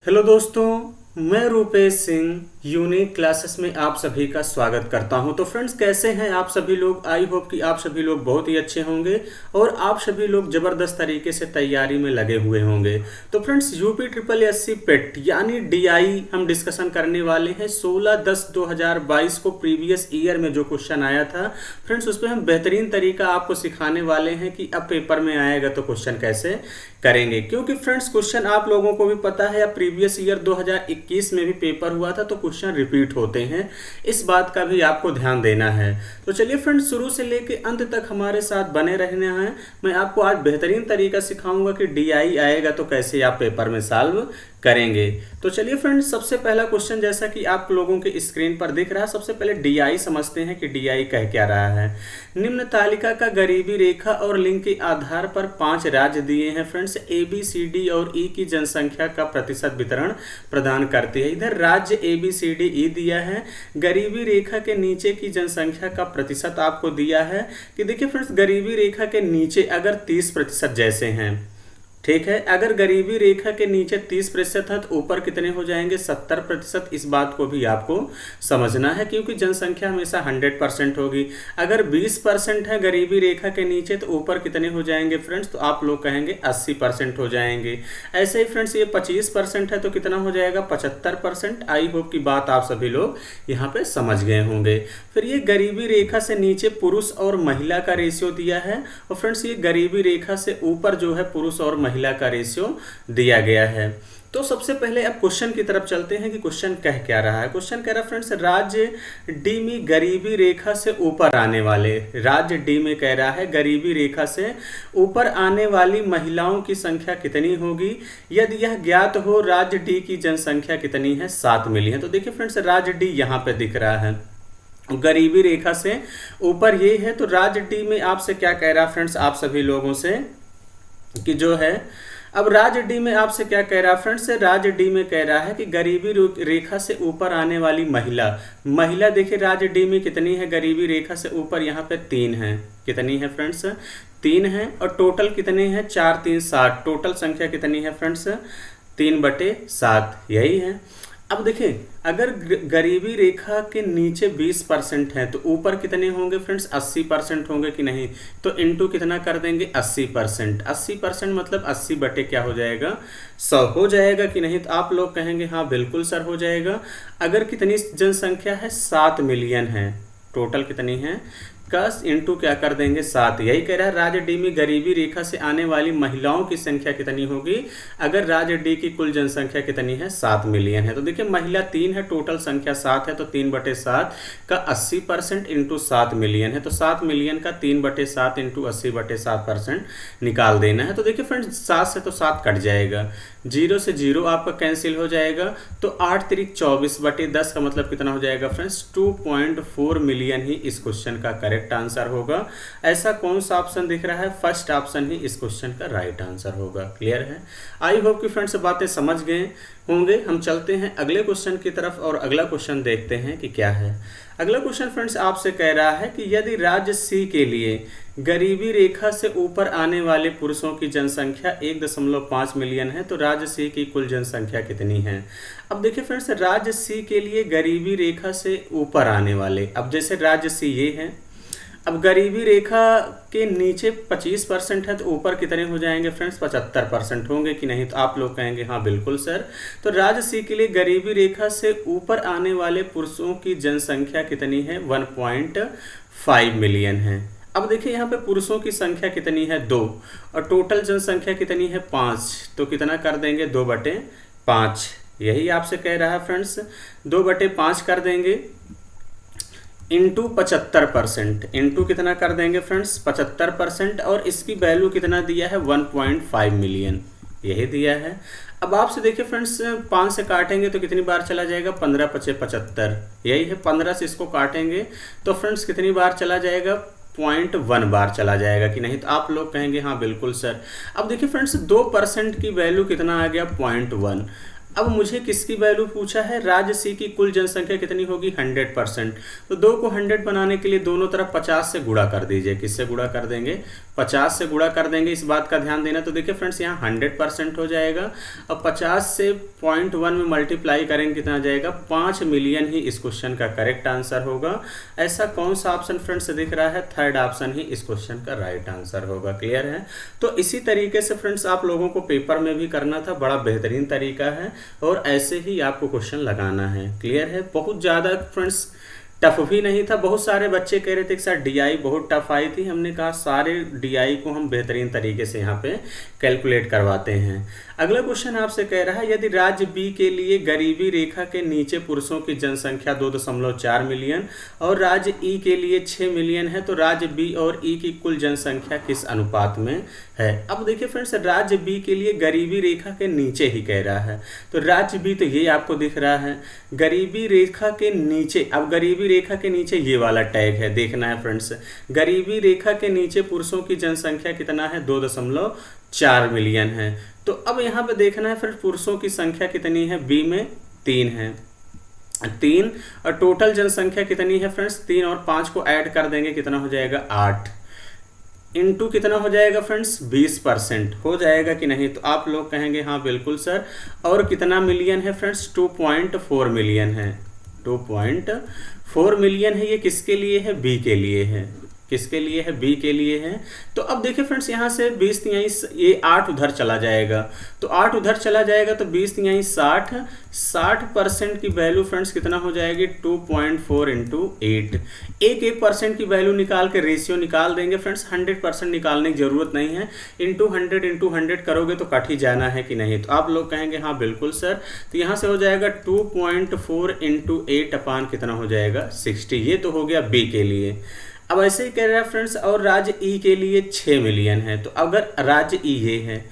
Hello दोस्तों, मैं Rupesh Singh unique classes में आप सभी का स्वागत करता हूं। तो फ्रेंड्स, कैसे हैं आप सभी लोग। आई होप कि आप सभी लोग बहुत ही अच्छे होंगे और आप सभी लोग ज़बरदस्त तरीके से तैयारी में लगे हुए होंगे। तो फ्रेंड्स, यूपी ट्रिपल एससी पेट यानी डीआई हम डिस्कशन करने वाले हैं। 16/10/2022 को प्रीवियस ईयर में जो क्वेश्चन आया था फ्रेंड्स, उस पर हम बेहतरीन तरीका आपको सिखाने वाले हैं कि अब पेपर में आएगा तो क्वेश्चन कैसे करेंगे। क्योंकि फ्रेंड्स, क्वेश्चन आप लोगों को भी पता है, अब प्रीवियस ईयर 2021 में भी पेपर हुआ था तो क्वेश्चन रिपीट होते हैं, इस बात का भी आपको ध्यान देना है। तो चलिए फ्रेंड्स, शुरू से लेके अंत तक हमारे साथ बने रहना है। मैं आपको आज बेहतरीन तरीका सिखाऊंगा कि डीआई आएगा तो कैसे आप पेपर में सॉल्व करेंगे। तो चलिए फ्रेंड्स, सबसे पहला क्वेश्चन जैसा कि आप लोगों के स्क्रीन पर दिख रहा है, सबसे पहले डीआई समझते हैं कि डीआई कह क्या रहा है। निम्न तालिका का गरीबी रेखा और लिंग के आधार पर 5 राज्य दिए हैं friends. A B C D और ई की जनसंख्या का प्रतिशत वितरण प्रदान करते हैं। इधर राज्य ए बी सी डी ई दिया है, गरीबी रेखा के नीचे की जनसंख्या का प्रतिशत आपको दिया है कि देखिए फ्रेंड्स, गरीबी रेखा के नीचे अगर 30% जैसे हैं, ठीक है, अगर गरीबी रेखा के नीचे 30% है तो ऊपर कितने हो जाएंगे 70%। इस बात को भी आपको समझना है क्योंकि जनसंख्या हमेशा 100% होगी। अगर 20% है गरीबी रेखा के नीचे तो ऊपर कितने हो जाएंगे फ्रेंड्स, तो आप लोग कहेंगे 80% हो जाएंगे। ऐसे ही फ्रेंड्स, ये 25% है तो कितना हो जाएगा 75%। आई होप की बात आप सभी लोग यहाँ पे समझ गए होंगे। फिर ये गरीबी रेखा से नीचे पुरुष और महिला का रेशियो दिया है और फ्रेंड्स, ये गरीबी रेखा से ऊपर जो है पुरुष और महिला का रेशियो दिया गया है। तो सबसे पहले अब क्वेश्चन की तरफ चलते हैं कि क्वेश्चन कह क्या रहा है। क्वेश्चन कह रहा है फ्रेंड्स, राज्य डी में गरीबी रेखा से ऊपर आने वाले, राज्य डी में कह रहा है गरीबी रेखा से ऊपर आने वाली महिलाओं की संख्या कितनी होगी। यदि यह ज्ञात हो, राज्य डी की जनसंख्या कितनी है 7 मिलियन। तो देखिए फ्रेंड्स, राज्य डी यहाँ पे दिख रहा है, गरीबी रेखा से ऊपर ये है। तो राज्य डी में आपसे क्या कह रहा है फ्रेंड्स, आप सभी लोगों से कि जो है, अब राज्य डी में आपसे क्या कह रहा है फ्रेंड्स, राज्य डी में कह रहा है कि गरीबी रेखा से ऊपर आने वाली महिला देखिए राज्य डी में कितनी है गरीबी रेखा से ऊपर, यहाँ पे 3 है। कितनी है फ्रेंड्स, 3 है। और टोटल कितने हैं 4 3 7, टोटल संख्या कितनी है फ्रेंड्स 3/7, यही है। अब देखिए, अगर गरीबी रेखा के नीचे 20% है तो ऊपर कितने होंगे फ्रेंड्स 80% होंगे कि नहीं। तो इनटू कितना कर देंगे 80%। 80% मतलब 80 बटे क्या हो जाएगा 100 हो जाएगा कि नहीं। तो आप लोग कहेंगे हाँ बिल्कुल सर हो जाएगा। अगर कितनी जनसंख्या है 7 मिलियन है, टोटल कितनी है का इंटू क्या कर देंगे 7। यही कह रहा है राज्य डी में गरीबी रेखा से आने वाली महिलाओं की संख्या कितनी होगी। अगर राज्य डी की कुल जनसंख्या कितनी है 7 मिलियन है। तो देखिए महिला 3 है, टोटल संख्या 7 है, तो 3/7 का 80% इंटू 7 मिलियन है। तो 7 मिलियन का 3/7 इंटू 80/7% निकाल देना है। तो देखिए फ्रेंड्स, 7 से तो 7 कट जाएगा, 0 से 0 आपका कैंसिल हो जाएगा। तो 8 3 24/10 का मतलब कितना हो जाएगा फ्रेंड्स 2.4 मिलियन ही इस क्वेश्चन का करेक्ट आंसर होगा। ऐसा कौन सा ऑप्शन दिख रहा है, फर्स्ट ऑप्शन ही इस क्वेश्चन का राइट आंसर होगा। क्लियर है। आई होप कि फ्रेंड्स बातें समझ गए होंगे। हम चलते हैं अगले क्वेश्चन की तरफ और अगला क्वेश्चन देखते हैं कि क्या है। अगला क्वेश्चन फ्रेंड्स आपसे कह रहा है कि यदि राज्य सी के लिए गरीबी रेखा से ऊपर आने वाले पुरुषों की जनसंख्या 1.5 मिलियन है तो राज्य सी की कुल जनसंख्या कितनी है। अब देखिए फ्रेंड्स, राज्य सी के लिए गरीबी रेखा से ऊपर आने वाले, अब जैसे राज्य सी ये है, अब गरीबी रेखा के नीचे 25% है तो ऊपर कितने हो जाएंगे फ्रेंड्स 75% होंगे कि नहीं। तो आप लोग कहेंगे हाँ बिल्कुल सर। तो राज्य सी के लिए गरीबी रेखा से ऊपर आने वाले पुरुषों की जनसंख्या कितनी है 1.5 मिलियन है। अब देखिए यहाँ पे पुरुषों की संख्या कितनी है 2 और टोटल जनसंख्या कितनी है 5, तो कितना कर देंगे 2/5। यही आपसे कह रहा है फ्रेंड्स, 2/5 कर देंगे इंटू 75%, इंटू कितना कर देंगे फ्रेंड्स 75%। और इसकी वैल्यू कितना दिया है 1.5 मिलियन, यही दिया है। अब आपसे देखिए फ्रेंड्स, 5 से काटेंगे तो कितनी बार चला जाएगा 15 5 75, यही है। 15 से इसको काटेंगे तो फ्रेंड्स कितनी बार चला जाएगा 0.1 बार चला जाएगा कि नहीं। तो आप लोग कहेंगे हाँ बिल्कुल सर। अब देखिए फ्रेंड्स, 2% की वैल्यू कितना आ गया 0.1। अब मुझे किसकी वैल्यू पूछा है, राज्य सी की कुल जनसंख्या कितनी होगी 100%। तो 2 को 100 बनाने के लिए दोनों तरफ 50 से गुणा कर दीजिए। किससे गुणा कर देंगे, 50 से गुणा कर देंगे, इस बात का ध्यान देना। तो देखिए फ्रेंड्स यहाँ 100% हो जाएगा। अब 50 से 0.1 में मल्टीप्लाई करेंगे कितना आ जाएगा, 5 मिलियन ही इस क्वेश्चन का करेक्ट आंसर होगा। ऐसा कौन सा ऑप्शन फ्रेंड्स दिख रहा है, थर्ड ऑप्शन ही इस क्वेश्चन का राइट आंसर होगा। क्लियर है। तो इसी तरीके से फ्रेंड्स आप लोगों को पेपर में भी करना था, बड़ा बेहतरीन तरीका है और ऐसे ही आपको क्वेश्चन लगाना है। क्लियर है। बहुत ज़्यादा फ्रेंड्स टफ भी नहीं था। बहुत सारे बच्चे कह रहे थे कि सर डीआई बहुत टफ आई थी। हमने कहा सारे डीआई को हम बेहतरीन तरीके से यहाँ पे कैलकुलेट करवाते हैं। अगला क्वेश्चन आपसे कह रहा है, यदि राज्य बी के लिए गरीबी रेखा के नीचे पुरुषों की जनसंख्या 2.4 मिलियन और राज्य ई के लिए 6 मिलियन है, तो राज्य बी और ई की कुल जनसंख्या किस अनुपात में है। अब देखिए फ्रेंड्स, राज्य बी के लिए गरीबी रेखा के नीचे ही कह रहा है, तो राज्य बी तो ये आपको दिख रहा है गरीबी रेखा के नीचे। अब गरीबी रेखा के नीचे ये वाला टैग है, देखना है फ्रेंड्स। गरीबी रेखा के नीचे पुरुषों की जनसंख्या कितना है, 2.4 मिलियन है। तो अब यहाँ पे देखना है फ्रेंड्स पुरुषों की संख्या कितनी है, बी में 3 है, 3 और टोटल जनसंख्या कितनी है फ्रेंड्स, 3 और 5 को ऐड कर देंगे कितना हो जाएगा 8 इंटू कितना हो जाएगा फ्रेंड्स 20% हो जाएगा कि नहीं। तो आप लोग कहेंगे हाँ बिल्कुल सर। और कितना मिलियन है फ्रेंड्स, 2.4 मिलियन है, 2.4 मिलियन है। ये किसके लिए है, बी के लिए है। किसके लिए है, बी के लिए है। तो अब देखिए फ्रेंड्स यहाँ से 20 तिहाई ये 8 उधर चला जाएगा, तो 8 उधर चला जाएगा तो 20 तिहाई 60, 60% की वैल्यू फ्रेंड्स कितना हो जाएगी 2.4 इंटू 8। एक परसेंट की वैल्यू निकाल के रेशियो निकाल देंगे फ्रेंड्स। 100% निकालने की जरूरत नहीं है, इंटू 100 करोगे तो कट ही जाना है कि नहीं। तो आप लोग कहेंगे हाँ बिल्कुल सर। तो यहाँ से हो जाएगा 2.4 इंटू 8 अपान कितना हो जाएगा 60। ये तो हो गया बी के लिए। अब ऐसे ही कह रहा है फ्रेंड्स, और राज्य ई के लिए 6 मिलियन है। तो अगर राज्य ई ये है,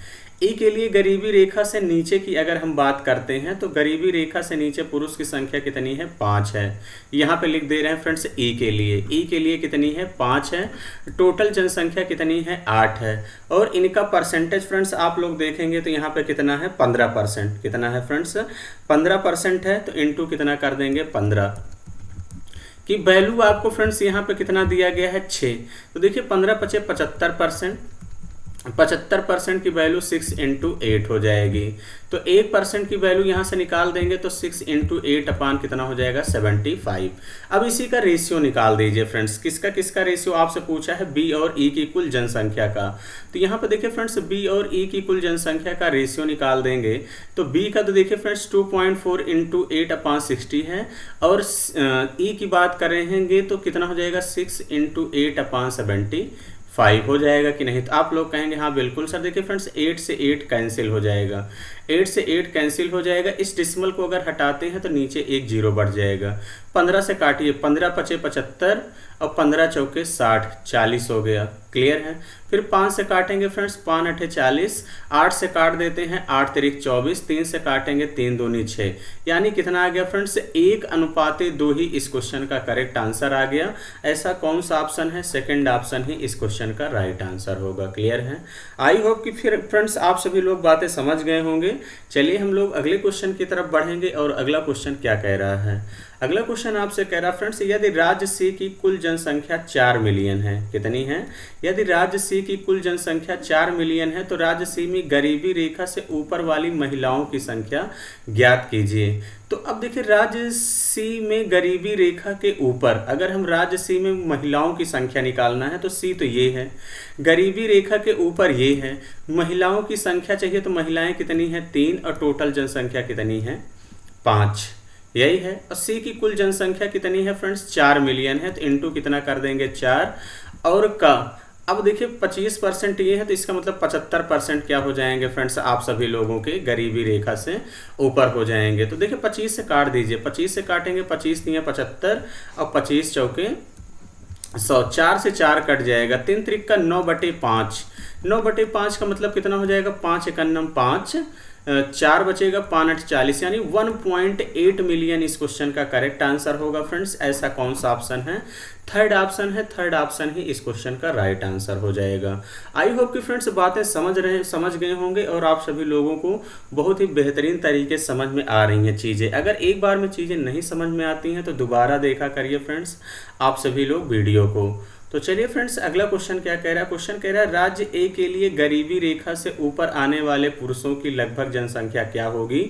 ई के लिए गरीबी रेखा से नीचे की अगर हम बात करते हैं तो गरीबी रेखा से नीचे पुरुष की संख्या कितनी है, 5 है। यहाँ पे लिख दे रहे हैं फ्रेंड्स ई के लिए कितनी है 5 है। टोटल जनसंख्या कितनी है 8 है। और इनका परसेंटेज फ्रेंड्स आप लोग देखेंगे तो यहाँ पे कितना है 15%। कितना है फ्रेंड्स 15% है। तो इंटू कितना कर देंगे 15 की वैल्यू आपको फ्रेंड्स यहाँ पे कितना दिया गया है 6। तो देखिए 15 पचे 75%, 75% की वैल्यू 6 इंटू 8 हो जाएगी। तो 1% की वैल्यू यहाँ से निकाल देंगे तो 6 इंटू 8 अपान कितना हो जाएगा 75। अब इसी का रेशियो निकाल दीजिए फ्रेंड्स। किसका किसका रेशियो आपसे पूछा है, बी और ई की कुल जनसंख्या का। तो यहाँ पे देखिए फ्रेंड्स बी और ई की कुल जनसंख्या का रेशियो निकाल देंगे तो बी का तो देखिए फ्रेंड्स 2.4 इंटू 8 अपान 60 है। और ई की बात करेंगे तो कितना हो जाएगा 6 इंटू 8 अपान 75 हो जाएगा कि नहीं। तो आप लोग कहेंगे हाँ बिल्कुल सर। देखिए फ्रेंड्स 8 से 8 कैंसिल हो जाएगा, 8 से 8 कैंसिल हो जाएगा। इस डिसिमल को अगर हटाते हैं तो नीचे एक जीरो बढ़ जाएगा। 15 से काटिए, 15 पचे 75 और 15 चौके 60, 40 हो गया। क्लियर है। फिर 5 से काटेंगे फ्रेंड्स, 5 अठे 40, 8 से काट देते हैं 8 तिरिक 24, 3 से काटेंगे 3 दूनी 6, यानी कितना आ गया फ्रेंड्स 1:2 ही इस क्वेश्चन का करेक्ट आंसर आ गया। ऐसा कौन सा ऑप्शन है, सेकंड ऑप्शन ही इस क्वेश्चन का राइट आंसर होगा। क्लियर है। आई होप कि फिर फ्रेंड्स आप सभी लोग बातें समझ गए होंगे। चलिए हम लोग अगले क्वेश्चन की तरफ बढ़ेंगे और अगला क्वेश्चन क्या कह रहा है। अगला क्वेश्चन आपसे कह रहा है फ्रेंड्स, यदि राज्य सी की कुल जनसंख्या 4 मिलियन है, कितनी है, यदि राज्य सी की कुल जनसंख्या 4 मिलियन है तो राज्य सी में गरीबी रेखा से ऊपर वाली महिलाओं की संख्या ज्ञात कीजिए। तो अब देखिए राज्य सी में गरीबी रेखा के ऊपर, अगर हम राज्य सी में महिलाओं की संख्या निकालना है तो सी तो ये है, गरीबी रेखा के ऊपर ये है, महिलाओं की संख्या चाहिए तो महिलाएं कितनी हैं 3 और टोटल जनसंख्या कितनी है 5, यही है। और सी की कुल जनसंख्या कितनी है फ्रेंड्स 4 मिलियन है। तो इंटू कितना कर देंगे 4 और का, अब देखिए 25% ये है तो इसका मतलब 75% क्या हो जाएंगे फ्रेंड्स आप सभी लोगों के गरीबी रेखा से ऊपर हो जाएंगे। तो देखिए 25 से काट दीजिए, 25 से काटेंगे 25 3 75 और 25 चौके 100, 4 से 4 कट जाएगा, 3 त्रिक का 9/5, 9/5 का मतलब कितना हो जाएगा 5 × 5 4 बचेगा, 5 8 40 यानी 1.8 मिलियन इस क्वेश्चन का करेक्ट आंसर होगा फ्रेंड्स। ऐसा कौन सा ऑप्शन है? थर्ड ऑप्शन है, थर्ड ऑप्शन ही इस क्वेश्चन का राइट आंसर हो जाएगा। आई होप कि फ्रेंड्स बातें समझ गए होंगे और आप सभी लोगों को बहुत ही बेहतरीन तरीके से समझ में आ रही हैं चीज़ें। अगर एक बार में चीज़ें नहीं समझ में आती हैं तो दोबारा देखा करिए फ्रेंड्स आप सभी लोग वीडियो को। तो चलिए फ्रेंड्स अगला क्वेश्चन क्या कह रहा है? क्वेश्चन कह रहा है राज्य ए के लिए गरीबी रेखा से ऊपर आने वाले पुरुषों की लगभग जनसंख्या क्या होगी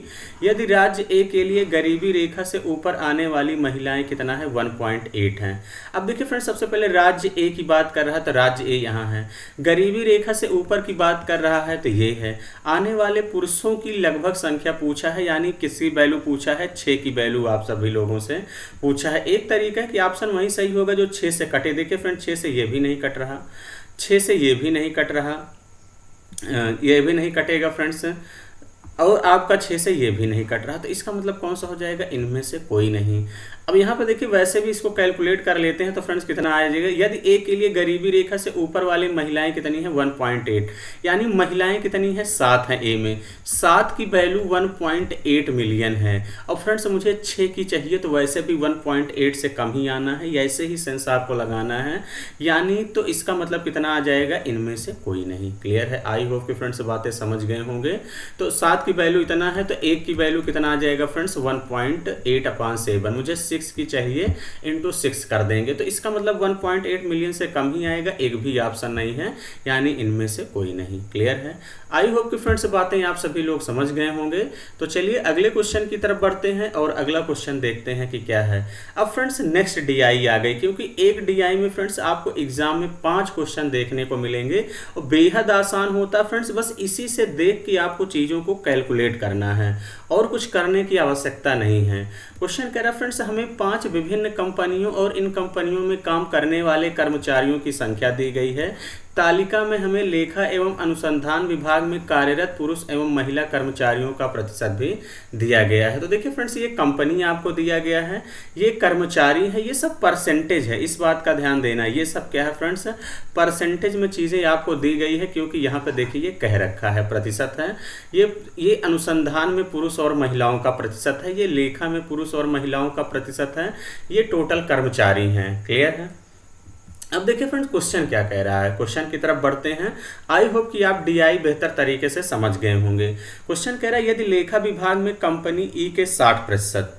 यदि राज्य ए के लिए गरीबी रेखा से ऊपर आने वाली महिलाएं कितना है? 1.8 हैं। अब देखिए फ्रेंड्स सबसे पहले राज्य ए की बात कर रहा है तो राज्य ए यहाँ है, गरीबी रेखा से ऊपर की बात कर रहा है तो ये है, आने वाले पुरुषों की लगभग संख्या पूछा है यानी किसकी वैल्यू पूछा है? 6 की वैल्यू आप सभी लोगों से पूछा है। एक तरीका है कि ऑप्शन वही सही होगा जो 6 से कटे। देखिए फ्रेंड्स 6 से ये भी नहीं कट रहा, 6 से ये भी नहीं कट रहा, ये भी नहीं कटेगा फ्रेंड्स, और आपका 6 से ये भी नहीं कट रहा, तो इसका मतलब कौन सा हो जाएगा? इनमें से कोई नहीं। अब यहाँ पे देखिए वैसे भी इसको कैलकुलेट कर लेते हैं तो फ्रेंड्स कितना आ जाएगा? यदि ए के लिए गरीबी रेखा से ऊपर वाली महिलाएं कितनी है? 1.8 यानी महिलाएं कितनी है? 7 हैं ए में, 7 की वैल्यू 1.8 मिलियन है। और फ्रेंड्स मुझे 6 की चाहिए तो वैसे भी 1.8 से कम ही आना है, ऐसे ही सेंस आपको लगाना है, यानी तो इसका मतलब कितना आ जाएगा? इनमें से कोई नहीं। क्लियर है? आई होप कि फ्रेंड्स बातें समझ गए होंगे। तो 7 की वैल्यू इतना है तो 1 की वैल्यू कितना आ जाएगा फ्रेंड्स? 1.8/7। मुझे 6 की चाहिए इंटू 6 कर देंगे तो इसका मतलब 1.8 मिलियन से कम ही आएगा, एक भी ऑप्शन नहीं है, यानी इनमें से कोई नहीं। क्लियर है? आई होप कि फ्रेंड्स बातें आप सभी लोग समझ गए होंगे। तो चलिए अगले क्वेश्चन की तरफ बढ़ते हैं और अगला क्वेश्चन देखते हैं कि क्या है। अब फ्रेंड्स नेक्स्ट डीआई आ गई, क्योंकि एक डीआई में फ्रेंड्स आपको एग्जाम में 5 क्वेश्चन देखने को मिलेंगे और बेहद आसान होता है फ्रेंड्स। बस इसी से देख के आपको चीज़ों को कैलकुलेट करना है और कुछ करने की आवश्यकता नहीं है। क्वेश्चन कह रहा है फ्रेंड्स हमें 5 विभिन्न कंपनियों और इन कंपनियों में काम करने वाले कर्मचारियों की संख्या दी गई है। तालिका में हमें लेखा एवं अनुसंधान विभाग में कार्यरत पुरुष एवं महिला कर्मचारियों का प्रतिशत भी दिया गया है। तो देखिए फ्रेंड्स ये कंपनी आपको दिया गया है, ये कर्मचारी है, ये सब परसेंटेज है, इस बात का ध्यान देना। ये सब क्या है फ्रेंड्स? परसेंटेज में चीज़ें आपको दी गई है, क्योंकि यहाँ पे देखिए ये कह रखा है प्रतिशत है। ये अनुसंधान में पुरुष और महिलाओं का प्रतिशत है, ये लेखा में पुरुष और महिलाओं का प्रतिशत है, ये टोटल कर्मचारी हैं। क्लियर है? अब देखिए फ्रेंड्स क्वेश्चन क्या कह रहा है, क्वेश्चन की तरफ बढ़ते हैं। आई होप कि आप डीआई बेहतर तरीके से समझ गए होंगे। क्वेश्चन कह रहा है यदि लेखा विभाग में कंपनी ई के 60%,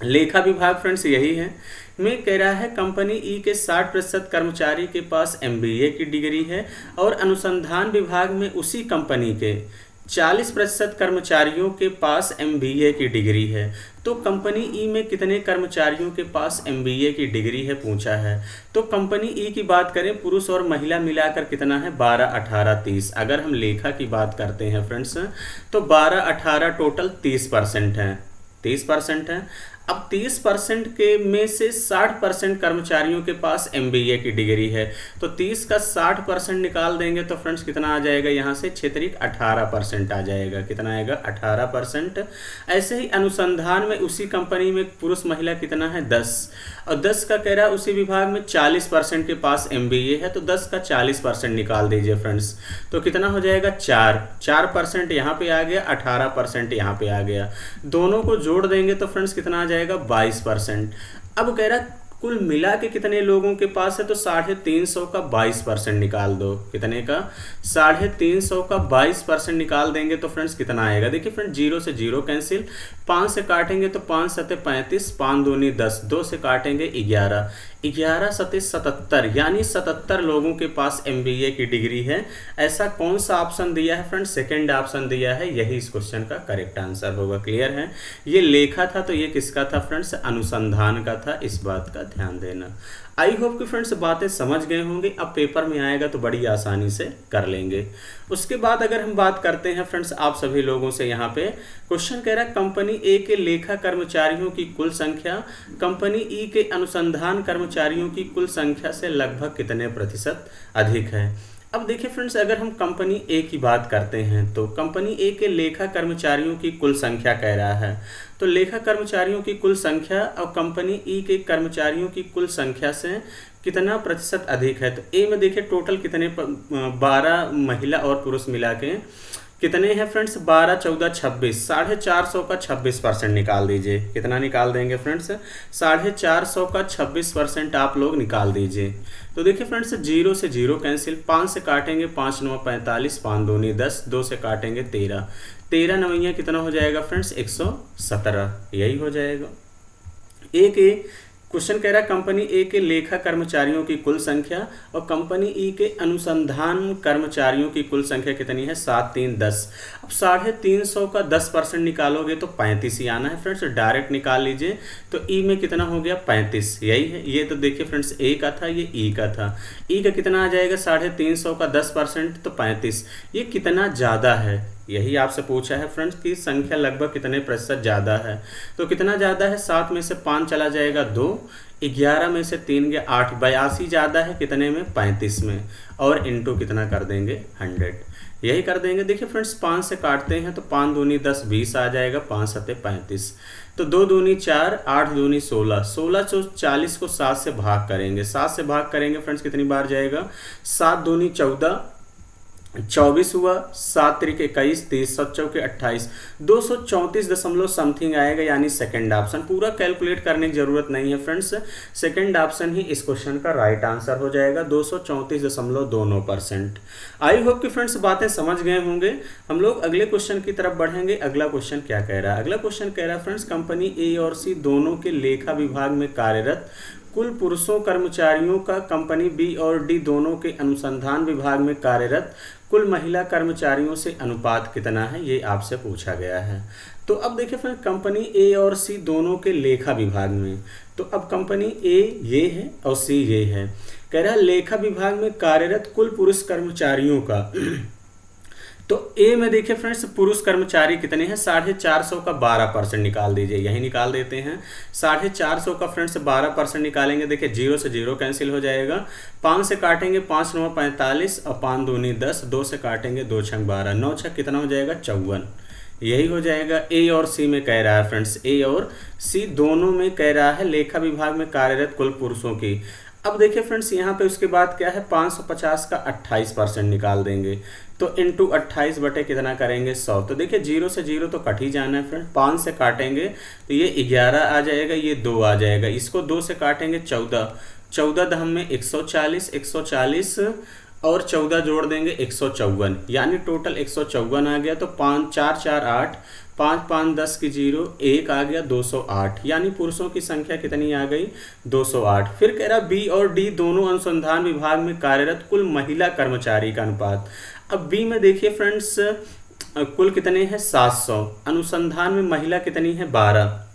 लेखा विभाग फ्रेंड्स यही है, में कह रहा है कंपनी ई के 60% कर्मचारी के पास एमबीए की डिग्री है और अनुसंधान विभाग में उसी कंपनी के 40% कर्मचारियों के पास एमबीए की डिग्री है। तो कंपनी ई में कितने कर्मचारियों के पास एमबीए की डिग्री है पूछा है। तो कंपनी ई की बात करें पुरुष और महिला मिलाकर कितना है? 12, 18, 30। अगर हम लेखा की बात करते हैं फ्रेंड्स तो 12, 18 टोटल 30% है, 30% है। अब 30% के में से 60% कर्मचारियों के पास एमबीए की डिग्री है, तो 30 का 60% निकाल देंगे तो फ्रेंड्स कितना आ जाएगा? यहाँ से 6 18% आ जाएगा। कितना आएगा? 18%। ऐसे ही अनुसंधान में उसी कंपनी में पुरुष महिला कितना है? 10, और 10 का कह रहा है उसी विभाग में 40% के पास एमबीए है, तो 10 का 40% निकाल दीजिए फ्रेंड्स, तो कितना हो जाएगा? 4% यहाँ पे आ गया, 18% यहाँ पे आ गया। दोनों को जोड़ देंगे तो फ्रेंड्स कितना आ जाएगा? 22%। अब कह रहा कुल मिला के कितने लोगों के पास है, तो 350 का 22% निकाल दो। कितने का? 350 का 22% निकाल देंगे तो फ्रेंड्स कितना आएगा? देखिए फ्रेंड्स 0 से 0 कैंसिल, 5 से काटेंगे तो 5 7 35, 5 दूनी 10, 2 से काटेंगे 11, 11 7 77, यानी 77 लोगों के पास एमबीए की डिग्री है। ऐसा कौन सा ऑप्शन दिया है फ्रेंड्स? सेकंड ऑप्शन दिया है, यही इस क्वेश्चन का करेक्ट आंसर होगा। क्लियर है? ये लेखा था तो ये किसका था फ्रेंड्स? अनुसंधान का था, इस बात का ध्यान देना। आई होप कि फ्रेंड्स बातें समझ गए होंगे। अब पेपर में आएगा तो बड़ी आसानी से कर लेंगे। उसके बाद अगर हम बात करते हैं फ्रेंड्स आप सभी लोगों से, यहाँ पे क्वेश्चन कह रहा है कंपनी ए के लेखा कर्मचारियों की कुल संख्या कंपनी ई के अनुसंधान कर्मचारियों की कुल संख्या से लगभग कितने प्रतिशत अधिक है। अब देखिए फ्रेंड्स अगर हम कंपनी ए की बात करते हैं तो कंपनी ए के लेखा कर्मचारियों की कुल संख्या कह रहा है, तो लेखा कर्मचारियों की कुल संख्या और कंपनी ई के कर्मचारियों की कुल संख्या से कितना प्रतिशत अधिक है। तो ए में देखिए टोटल कितने 12 महिला और पुरुष मिला के कितने हैं फ्रेंड्स, 12 14 26, 450 का 26% निकाल दीजिए। कितना निकाल देंगे फ्रेंड्स, 450 का 26% आप लोग निकाल दीजिए। तो देखिए फ्रेंड्स, 0 से 0 कैंसिल, 5 से काटेंगे 5 9 45, 5 दूनी 10, 2 से काटेंगे 13, 13 नवैया कितना हो जाएगा फ्रेंड्स, 117, यही हो जाएगा। एक ए क्वेश्चन कह रहा है कंपनी ए के लेखा कर्मचारियों की कुल संख्या और कंपनी ई के अनुसंधान कर्मचारियों की कुल संख्या कितनी है, 7 3 10। अब 350 का 10% निकालोगे तो 35 ही आना है फ्रेंड्स, डायरेक्ट निकाल लीजिए। तो ई में कितना हो गया, 35, यही है। ये तो देखिए फ्रेंड्स ए का था, ये ई का था। ई का कितना आ जाएगा, 350 का 10% तो 35। ये कितना ज़्यादा है, यही आपसे पूछा है फ्रेंड्स कि संख्या लगभग कितने प्रतिशत ज़्यादा है। तो कितना ज़्यादा है, 7 में से 5 चला जाएगा 2, 11 में से 3 गया 8, 82 ज़्यादा है कितने में, 35 में। और इंटू कितना कर देंगे, 100, यही कर देंगे। देखिए फ्रेंड्स, 5 से काटते हैं तो 5 दूनी 10, 20 आ जाएगा, 5 सत्ते 35। तो 2 दूनी 4, 8 दूनी 16, 16 से 40 को 7 से भाग करेंगे, 7 से भाग करेंगे फ्रेंड्स कितनी बार जाएगा, 7 दूनी 14, 24 हुआ, 7 त्रिक 21, 30 7 चौके 28, 234 दशमलव समथिंग आएगा, यानी सेकंड ऑप्शन। पूरा कैलकुलेट करने की जरूरत नहीं है फ्रेंड्स, सेकंड ऑप्शन ही इस क्वेश्चन का राइट आंसर हो जाएगा, 234.2%। आई होप कि फ्रेंड्स बातें समझ गए होंगे। हम लोग अगले क्वेश्चन की तरफ बढ़ेंगे। अगला क्वेश्चन क्या कह रहा है, अगला क्वेश्चन कह रहा है फ्रेंड्स कंपनी ए और सी दोनों के लेखा विभाग में कार्यरत कुल पुरुषों कर्मचारियों का कंपनी बी और डी दोनों के अनुसंधान विभाग में कार्यरत कुल महिला कर्मचारियों से अनुपात कितना है, ये आपसे पूछा गया है। तो अब देखिए फ्रेंड, कंपनी ए और सी दोनों के लेखा विभाग में, तो अब कंपनी ए ये है और सी ये है। कह रहा है लेखा विभाग में कार्यरत कुल पुरुष कर्मचारियों का तो ए में देखिए फ्रेंड्स पुरुष कर्मचारी कितने हैं, 450 का 12% निकाल दीजिए, यही निकाल देते हैं। 450 का फ्रेंड्स 12% निकालेंगे, देखिए 0 से 0 कैंसिल हो जाएगा, 5 से काटेंगे 5 9 45 और 5 दूनी 10, 2 से काटेंगे 2 6 12, 9 6 कितना हो जाएगा, 54, यही हो जाएगा। ए और सी में कह रहा है फ्रेंड्स, ए और सी दोनों में कह रहा है लेखा विभाग में कार्यरत कुल पुरुषों की। अब देखिए फ्रेंड्स यहाँ पे उसके बाद क्या है, 550 का 28% निकाल देंगे, तो इंटू 28 बटे कितना करेंगे, 100। तो देखिए 0 से 0 तो कट ही जाना है फ्रेंड, 5 से काटेंगे तो ये 11 आ जाएगा, ये 2 आ जाएगा, इसको 2 से काटेंगे 14, 14 दहम में 140, 140 और 14 जोड़ देंगे 154, यानी टोटल 154 आ गया। तो 5 4 4 8, 5 5 10 की 0, 1 आ गया, 208, यानी पुरुषों की संख्या कितनी आ गई, 208। फिर कह रहा बी और डी दोनों अनुसंधान विभाग में कार्यरत कुल महिला कर्मचारी का अनुपात। अब बी में देखिए फ्रेंड्स कुल कितने हैं, 700, अनुसंधान में महिला कितनी है, 12,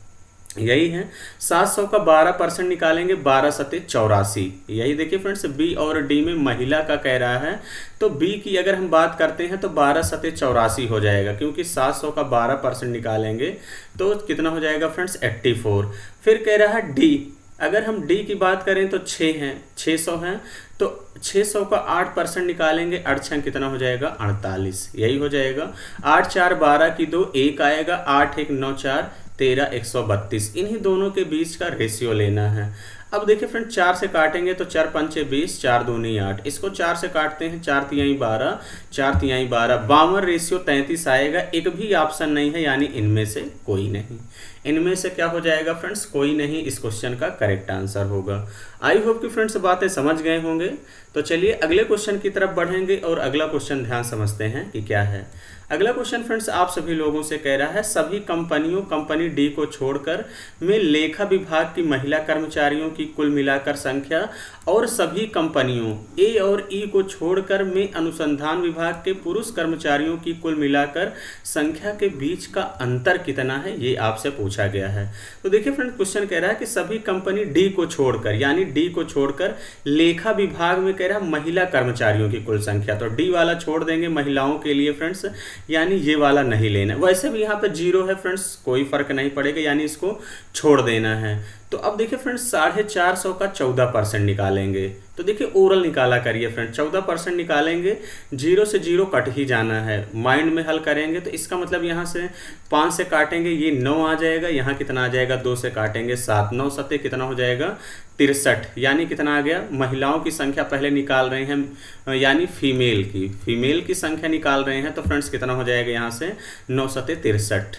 यही है। 700 का 12% निकालेंगे, 12 सत्ते 84, यही देखिए फ्रेंड्स बी और डी में महिला का कह रहा है। तो बी की अगर हम बात करते हैं तो 12 सत्ते 84 हो जाएगा, क्योंकि 700 का 12% निकालेंगे तो कितना हो जाएगा फ्रेंड्स, 84। फिर कह रहा है डी, अगर हम डी की बात करें तो 6 हैं, 600 हैं, तो 600 का 8% निकालेंगे, 8 6 कितना हो जाएगा, 48, यही हो जाएगा। 8 4 12 की 2, 1 आएगा, 8 1 9 4 13, 132, इन्हीं दोनों के बीच का रेशियो लेना है। अब देखिए फ्रेंड 4 से काटेंगे तो 4 पंचे 20, 4 दूनी 8, इसको 4 से काटते हैं 4 तिहाई 12, 4 तिहाई 12, 52 रेशियो 33 आएगा। एक भी ऑप्शन नहीं है, यानी इनमें से कोई नहीं। इनमें से क्या हो जाएगा फ्रेंड्स, कोई नहीं इस क्वेश्चन का करेक्ट आंसर होगा। आई होप कि फ्रेंड्स बातें समझ गए होंगे। तो चलिए अगले क्वेश्चन की तरफ बढ़ेंगे और अगला क्वेश्चन ध्यान समझते हैं कि क्या है। अगला क्वेश्चन फ्रेंड्स आप सभी लोगों से कह रहा है सभी कंपनियों कंपनी डी को छोड़कर में लेखा विभाग की महिला कर्मचारियों की कुल मिलाकर संख्या और सभी कंपनियों ए और ई को छोड़कर में अनुसंधान विभाग के पुरुष कर्मचारियों की कुल मिलाकर संख्या के बीच का अंतर कितना है, ये आपसे पूछा गया है। तो देखिए फ्रेंड्स क्वेश्चन कह रहा है कि सभी कंपनी डी को छोड़कर, यानी डी को छोड़कर लेखा विभाग में कह रहा है महिला कर्मचारियों की कुल संख्या। तो डी वाला छोड़ देंगे महिलाओं के लिए फ्रेंड्स, यानी ये वाला नहीं लेना। वैसे भी यहाँ पे 0 है फ्रेंड्स, कोई फर्क नहीं पड़ेगा, यानी इसको छोड़ देना है। तो अब देखिए फ्रेंड्स 450 का 14% निकालेंगे। तो देखिए ओरल निकाला करिए फ्रेंड्स, 14% निकालेंगे, 0 से 0 कट ही जाना है, माइंड में हल करेंगे। तो इसका मतलब यहाँ से 5 से काटेंगे ये 9 आ जाएगा, यहाँ कितना आ जाएगा, 2 से काटेंगे 7, 9 सत्ते कितना हो जाएगा, 63, यानी कितना आ गया, महिलाओं की संख्या पहले निकाल रहे हैं यानी फीमेल की संख्या निकाल रहे हैं, तो फ्रेंड्स कितना हो जाएगा यहाँ से 9 सते 63,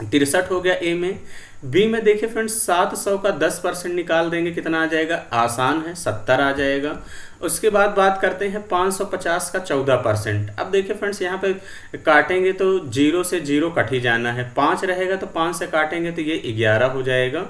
63 हो गया ए में। बी में देखिए फ्रेंड्स 700 का 10% निकाल देंगे, कितना आ जाएगा, आसान है 70 आ जाएगा। उसके बाद बात करते हैं 550 का 14%। अब देखिए फ्रेंड्स यहाँ पे काटेंगे तो 0 से 0 कट ही जाना है, 5 रहेगा तो 5 से काटेंगे तो ये 11 हो जाएगा,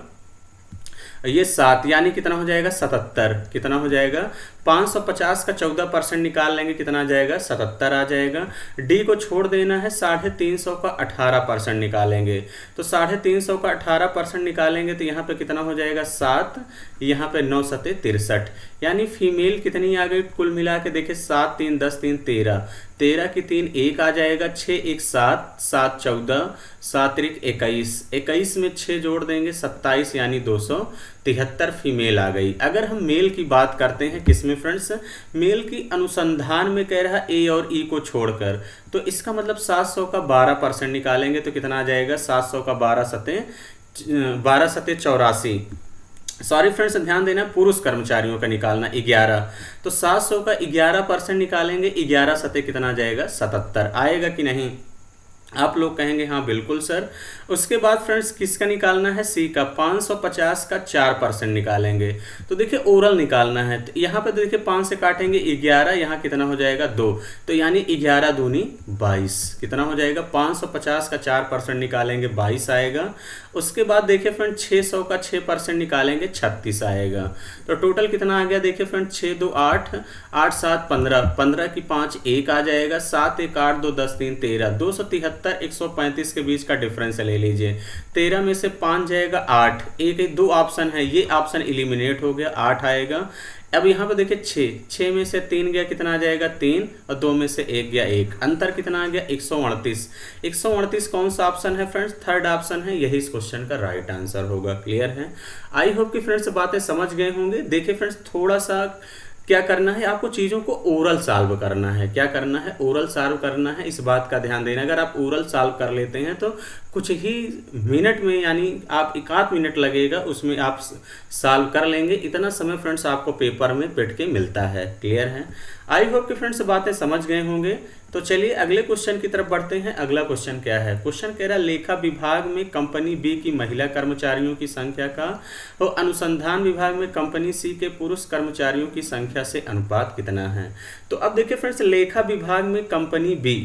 ये 7 यानी कितना हो जाएगा 77, कितना हो जाएगा 550 का 14% निकाल लेंगे, कितना आ जाएगा 77 आ जाएगा। डी को छोड़ देना है, 350 का 18% निकालेंगे, तो 350 का 18% निकालेंगे तो यहाँ पे कितना हो जाएगा 7, यहाँ पे 9 सते 63, यानी फीमेल कितनी आ गई कुल मिला के देखिए 7 3 10 3 13, 13 की 3 1 आ जाएगा, 6 1 7, 7 14, 7 3 21, 21 में 6 जोड़ देंगे 27, यानी 273 फीमेल आ गई। अगर हम मेल की बात करते हैं किसमें फ्रेंड्स, मेल की अनुसंधान में कह रहा ए और ई को छोड़कर, तो इसका मतलब 700 का 12% निकालेंगे तो कितना आ जाएगा 700 का 12 सते 84, सॉरी फ्रेंड्स ध्यान देना, पुरुष कर्मचारियों का निकालना 11, तो 700 का 11% निकालेंगे, 11 सते कितना आ जाएगा 77 आएगा कि नहीं, आप लोग कहेंगे हाँ बिल्कुल सर। उसके बाद फ्रेंड्स किसका निकालना है, सी का, 550 का 4% निकालेंगे, तो देखिए ओरल निकालना है, तो यहाँ पे देखिए 5 से काटेंगे 11, यहाँ कितना हो जाएगा 2, तो यानी 11 दूनी 22, कितना हो जाएगा 550 का 4% निकालेंगे 22 आएगा। उसके बाद देखिए फ्रेंड 600 का 6% निकालेंगे 36 आएगा, तो टोटल कितना आ गया देखिए फ्रेंड 6 2 8, 8 7 15, 15 की 5 1 आ जाएगा, 7 1 8 2 10 3 13, 273 135 के बीच का डिफरेंस ले लीजिए, 13 में से 5 जाएगा 8, एक 2 ऑप्शन है, ये ऑप्शन एलिमिनेट हो गया, 8 आएगा। अब यहाँ पे देखिए 6 में से 3 गया, कितना आ जाएगा 3, और 2 में से 1 गया 1, अंतर कितना आ गया 138, 138 कौन सा ऑप्शन है फ्रेंड्स, थर्ड ऑप्शन है, यही इस क्वेश्चन का राइट आंसर होगा। क्लियर है, आई होप कि फ्रेंड्स बातें समझ गए होंगे। देखिए फ्रेंड्स थोड़ा सा क्या करना है, आपको चीज़ों को ओरल सॉल्व करना है, क्या करना है, ओरल सॉल्व करना है, इस बात का ध्यान देना। अगर आप ओरल सॉल्व कर लेते हैं तो कुछ ही मिनट में, यानी आप 1 मिनट लगेगा उसमें आप सॉल्व कर लेंगे, इतना समय फ्रेंड्स आपको पेपर में बैठ के मिलता है। क्लियर है, आई होप कि फ्रेंड्स बातें समझ गए होंगे। तो चलिए अगले क्वेश्चन की तरफ बढ़ते हैं। अगला क्वेश्चन क्या है, क्वेश्चन कह रहा है लेखा विभाग में कंपनी बी की महिला कर्मचारियों की संख्या का और अनुसंधान विभाग में कंपनी सी के पुरुष कर्मचारियों की संख्या से अनुपात कितना है। तो अब देखिए फ्रेंड्स लेखा विभाग में कंपनी बी,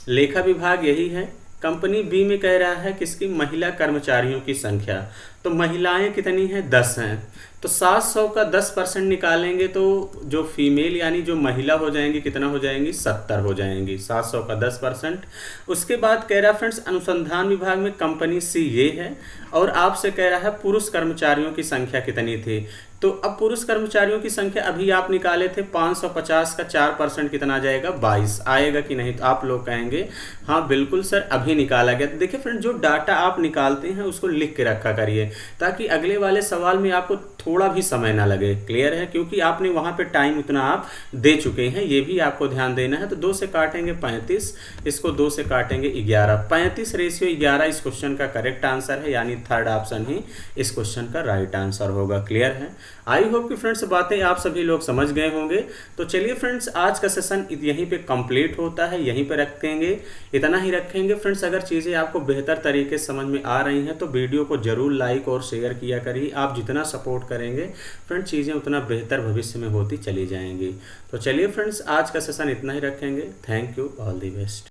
लेखा विभाग यही है, कंपनी बी में कह रहा है किसकी, महिला कर्मचारियों की संख्या, तो महिलाएं कितनी हैं 10 हैं, तो 700 का 10% निकालेंगे तो जो फीमेल यानी जो महिला हो जाएंगी कितना हो जाएंगी 70 हो जाएंगी, 700 का 10%। उसके बाद कह रहा है फ्रेंड्स अनुसंधान विभाग में कंपनी सी ये है, और आपसे कह रहा है पुरुष कर्मचारियों की संख्या कितनी थी। तो अब पुरुष कर्मचारियों की संख्या अभी आप निकाले थे 550 का 4% कितना आ जाएगा 22 आएगा कि नहीं, तो आप लोग कहेंगे हाँ बिल्कुल सर अभी निकाला गया। देखिए फ्रेंड जो डाटा आप निकालते हैं उसको लिख के रखा करिए ताकि अगले वाले सवाल में आपको थोड़ा भी समय ना लगे। क्लियर है, क्योंकि आपने वहाँ पे टाइम उतना आप दे चुके हैं, ये भी आपको ध्यान देना है। तो 2 से काटेंगे 35, इसको 2 से काटेंगे 11, 35/11 इस क्वेश्चन का करेक्ट आंसर है, यानी थर्ड ऑप्शन ही इस क्वेश्चन का राइट आंसर होगा। क्लियर है, आई होप कि फ्रेंड्स बातें आप सभी लोग समझ गए होंगे। तो चलिए फ्रेंड्स आज का सेशन यहीं पे कंप्लीट होता है, यहीं पे रखेंगे, इतना ही रखेंगे। फ्रेंड्स अगर चीज़ें आपको बेहतर तरीके से समझ में आ रही हैं तो वीडियो को जरूर लाइक और शेयर किया करिए। आप जितना सपोर्ट करेंगे फ्रेंड्स चीज़ें उतना बेहतर भविष्य में होती चली जाएंगी। तो चलिए फ्रेंड्स आज का सेशन इतना ही रखेंगे। Thank you, all the best.